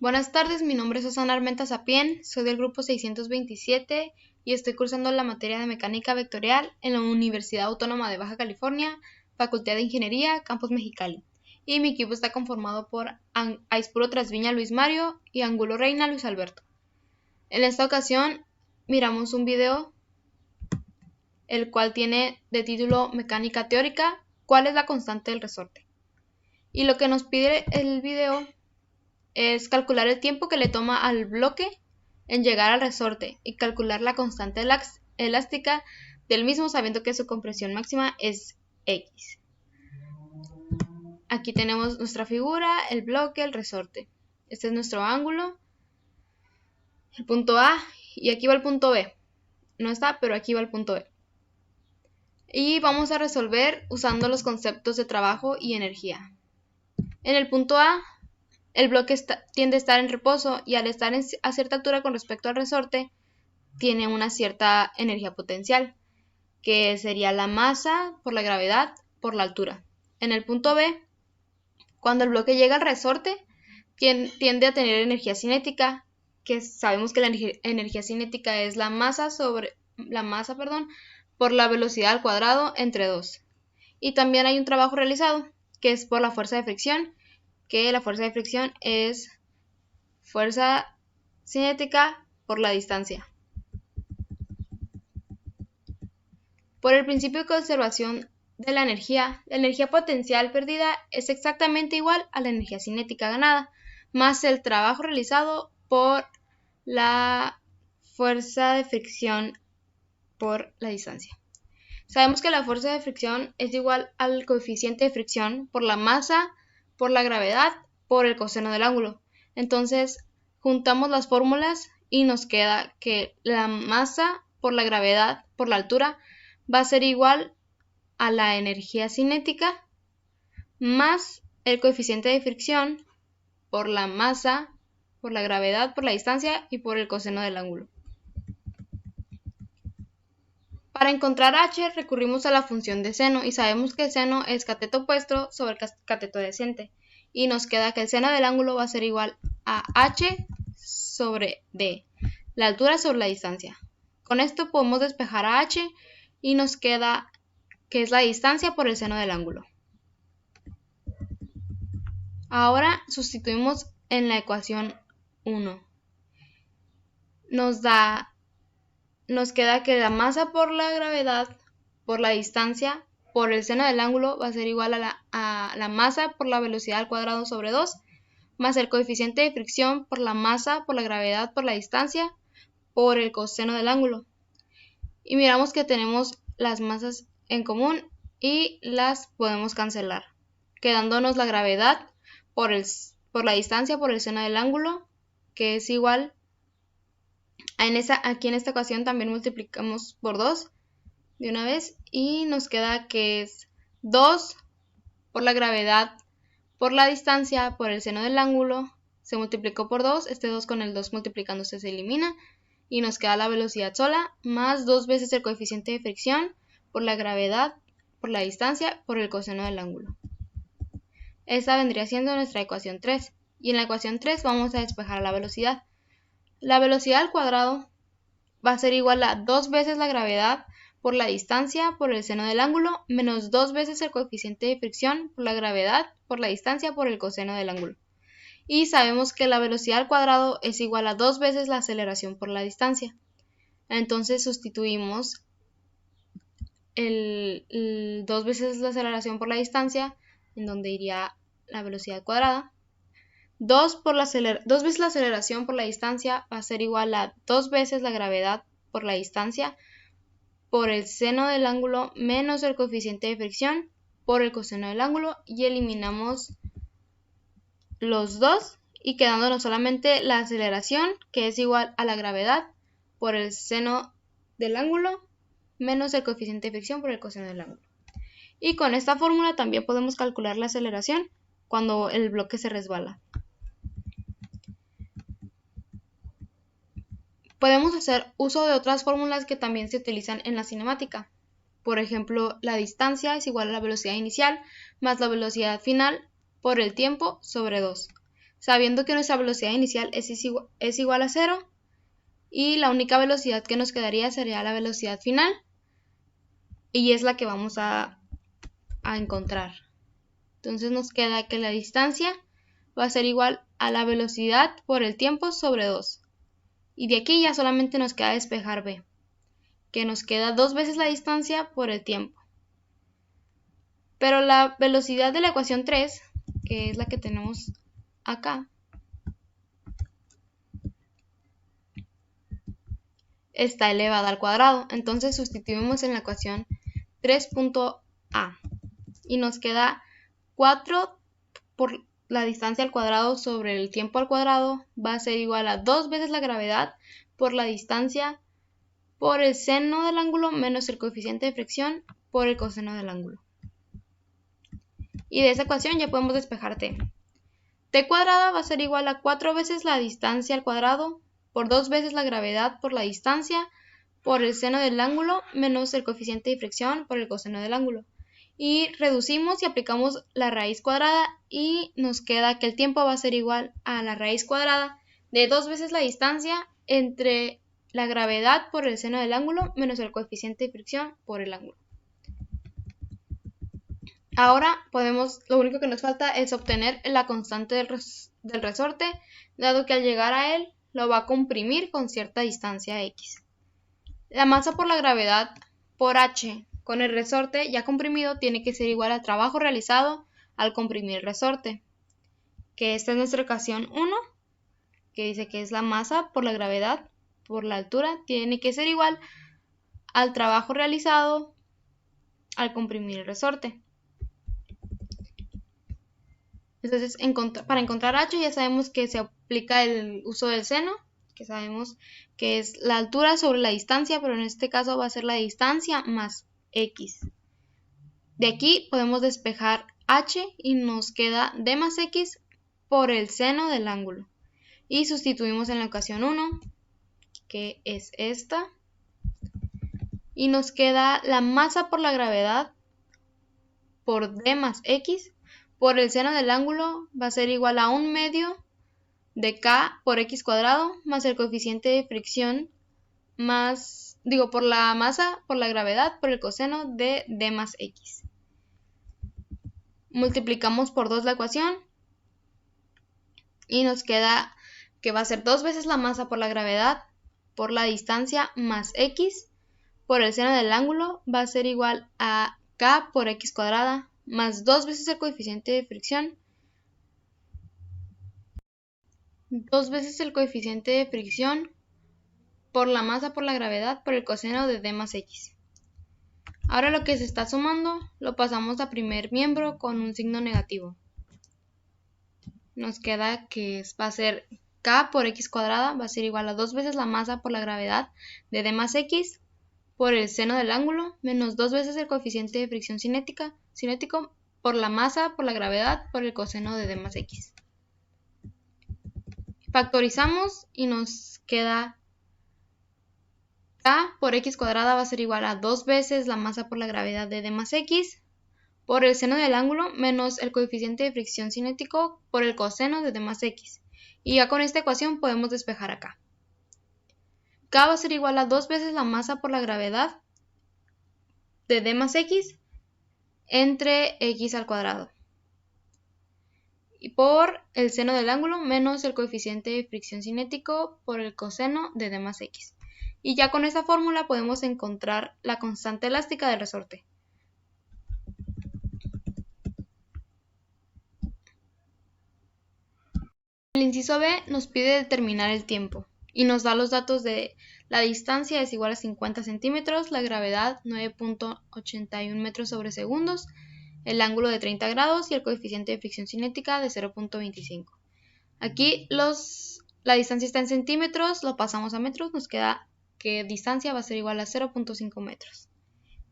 Buenas tardes, mi nombre es Susana Armenta Sapien, soy del grupo 627 y estoy cursando la materia de mecánica vectorial en la Universidad Autónoma de Baja California, Facultad de Ingeniería, Campus Mexicali. Y mi equipo está conformado por Aispuro Trasviña Luis Mario y Angulo Reina Luis Alberto. En esta ocasión miramos un video el cual tiene de título Mecánica Teórica, ¿cuál es la constante del resorte? Y lo que nos pide el video es calcular el tiempo que le toma al bloque en llegar al resorte y calcular la constante elástica del mismo sabiendo que su compresión máxima es X. Aquí tenemos nuestra figura, el bloque, el resorte. Este es nuestro ángulo, el punto A, y aquí va el punto B. No está, pero aquí va el punto B. Y vamos a resolver usando los conceptos de trabajo y energía. En el punto A, el bloque tiende a estar en reposo y al estar a cierta altura con respecto al resorte, tiene una cierta energía potencial, que sería la masa por la gravedad por la altura. En el punto B, cuando el bloque llega al resorte, tiende a tener energía cinética, que sabemos que la energía cinética es la masa por la velocidad al cuadrado entre 2. Y también hay un trabajo realizado, que es por la fuerza de fricción, que la fuerza de fricción es fuerza cinética por la distancia. Por el principio de conservación de la energía potencial perdida es exactamente igual a la energía cinética ganada, más el trabajo realizado por la fuerza de fricción por la distancia. Sabemos que la fuerza de fricción es igual al coeficiente de fricción por la masa, por la gravedad, por el coseno del ángulo. Entonces, juntamos las fórmulas y nos queda que la masa por la gravedad por la altura va a ser igual a la energía cinética más el coeficiente de fricción por la masa, por la gravedad, por la distancia y por el coseno del ángulo. Para encontrar h recurrimos a la función de seno y sabemos que el seno es cateto opuesto sobre cateto adyacente y nos queda que el seno del ángulo va a ser igual a h sobre d, la altura sobre la distancia. Con esto podemos despejar a h y nos queda que es la distancia por el seno del ángulo. Ahora sustituimos en la ecuación 1. Nos queda que la masa por la gravedad por la distancia por el seno del ángulo va a ser igual a la masa por la velocidad al cuadrado sobre 2 más el coeficiente de fricción por la masa por la gravedad por la distancia por el coseno del ángulo. Y miramos que tenemos las masas en común y las podemos cancelar, quedándonos la gravedad por la distancia por el seno del ángulo, que es igual aquí en esta ocasión también multiplicamos por 2 de una vez y nos queda que es 2 por la gravedad por la distancia por el seno del ángulo, se multiplicó por 2, este 2 con el 2 multiplicándose se elimina y nos queda la velocidad sola más 2 veces el coeficiente de fricción por la gravedad por la distancia por el coseno del ángulo. Esta vendría siendo nuestra ecuación 3 y en la ecuación 3 vamos a despejar la velocidad. La velocidad al cuadrado va a ser igual a 2 veces la gravedad por la distancia por el seno del ángulo menos 2 veces el coeficiente de fricción por la gravedad por la distancia por el coseno del ángulo. Y sabemos que la velocidad al cuadrado es igual a 2 veces la aceleración por la distancia. Entonces sustituimos el 2 veces la aceleración por la distancia, en donde iría la velocidad cuadrada. 2 veces la aceleración por la distancia va a ser igual a 2 veces la gravedad por la distancia por el seno del ángulo menos el coeficiente de fricción por el coseno del ángulo y eliminamos los dos y quedándonos solamente la aceleración, que es igual a la gravedad por el seno del ángulo menos el coeficiente de fricción por el coseno del ángulo. Y con esta fórmula también podemos calcular la aceleración cuando el bloque se resbala. Podemos hacer uso de otras fórmulas que también se utilizan en la cinemática. Por ejemplo, la distancia es igual a la velocidad inicial más la velocidad final por el tiempo sobre 2. sabiendo que nuestra velocidad inicial es igual a 0 y la única velocidad que nos quedaría sería la velocidad final y es la que vamos a encontrar. Entonces nos queda que la distancia va a ser igual a la velocidad por el tiempo sobre 2. Y de aquí ya solamente nos queda despejar b, que nos queda 2 veces la distancia por el tiempo. Pero la velocidad de la ecuación 3, que es la que tenemos acá, está elevada al cuadrado. Entonces sustituimos en la ecuación 3.a y nos queda 4 por la distancia al cuadrado sobre el tiempo al cuadrado va a ser igual a 2 veces la gravedad por la distancia por el seno del ángulo menos el coeficiente de fricción por el coseno del ángulo. Y de esa ecuación ya podemos despejar t. T cuadrada va a ser igual a 4 veces la distancia al cuadrado por 2 veces la gravedad por la distancia por el seno del ángulo menos el coeficiente de fricción por el coseno del ángulo. Y reducimos y aplicamos la raíz cuadrada y nos queda que el tiempo va a ser igual a la raíz cuadrada de 2 veces la distancia entre la gravedad por el seno del ángulo menos el coeficiente de fricción por el ángulo. Ahora lo único que nos falta es obtener la constante del resorte, dado que al llegar a él lo va a comprimir con cierta distancia x. La masa por la gravedad por h con el resorte ya comprimido tiene que ser igual al trabajo realizado al comprimir el resorte, que esta es nuestra ecuación 1, que dice que es la masa por la gravedad por la altura, tiene que ser igual al trabajo realizado al comprimir el resorte. Entonces, para encontrar h ya sabemos que se aplica el uso del seno, que sabemos que es la altura sobre la distancia, pero en este caso va a ser la distancia más x. De aquí podemos despejar h y nos queda d más x por el seno del ángulo. Y sustituimos en la ecuación 1, que es esta, y nos queda la masa por la gravedad por d más x por el seno del ángulo va a ser igual a 1/2 de k por x cuadrado más el coeficiente de fricción por la masa por la gravedad por el coseno de d más x. Multiplicamos por 2 la ecuación y nos queda que va a ser 2 veces la masa por la gravedad por la distancia más x por el seno del ángulo va a ser igual a k por x cuadrada más 2 veces el coeficiente de fricción, 2 veces el coeficiente de fricción por la masa por la gravedad por el coseno de d más x. Ahora lo que se está sumando lo pasamos a primer miembro con un signo negativo. Nos queda que va a ser k por x cuadrada, va a ser igual a 2 veces la masa por la gravedad de d más x por el seno del ángulo menos 2 veces el coeficiente de fricción cinético por la masa por la gravedad por el coseno de d más x. Factorizamos y nos queda k por x cuadrada va a ser igual a 2 veces la masa por la gravedad de d más x por el seno del ángulo menos el coeficiente de fricción cinético por el coseno de d más x. Y ya con esta ecuación podemos despejar acá. K va a ser igual a 2 veces la masa por la gravedad de d más x entre x al cuadrado. Y por el seno del ángulo menos el coeficiente de fricción cinético por el coseno de d más x. Y ya con esta fórmula podemos encontrar la constante elástica del resorte. El inciso B nos pide determinar el tiempo y nos da los datos de la distancia es igual a 50 centímetros, la gravedad 9.81 metros sobre segundos, el ángulo de 30 grados y el coeficiente de fricción cinética de 0.25. Aquí la distancia está en centímetros, lo pasamos a metros, nos queda que distancia va a ser igual a 0.5 metros.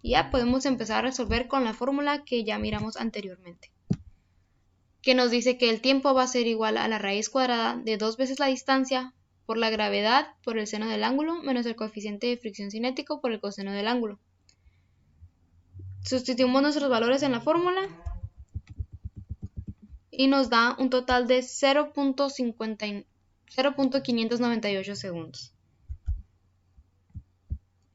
Y ya podemos empezar a resolver con la fórmula que ya miramos anteriormente, que nos dice que el tiempo va a ser igual a la raíz cuadrada de 2 veces la distancia por la gravedad por el seno del ángulo menos el coeficiente de fricción cinético por el coseno del ángulo. Sustituimos nuestros valores en la fórmula y nos da un total de 0.598 segundos.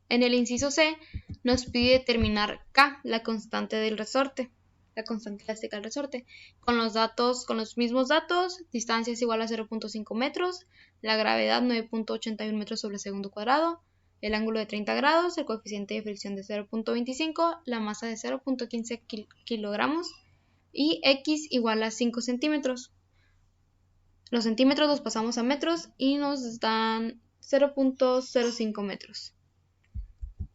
En el inciso C nos pide determinar K, la constante del resorte, la constante elástica del resorte, con los mismos datos. Distancia es igual a 0.5 metros, la gravedad 9.81 metros sobre segundo cuadrado, el ángulo de 30 grados, el coeficiente de fricción de 0.25, la masa de 0.15 kilogramos y X igual a 5 centímetros. Los centímetros los pasamos a metros y nos dan 0.05 metros.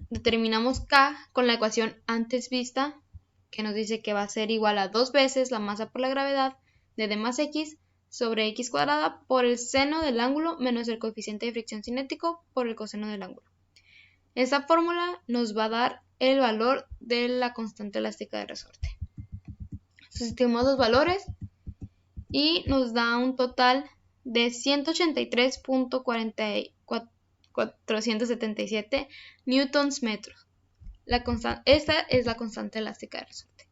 Determinamos K con la ecuación antes vista, que nos dice que va a ser igual a 2 veces la masa por la gravedad de D más X sobre X cuadrada por el seno del ángulo menos el coeficiente de fricción cinético por el coseno del ángulo. Esta fórmula nos va a dar el valor de la constante elástica de resorte. Sustituimos los valores y nos da un total de 183.477 newtons metros. Esta es la constante elástica de resorte.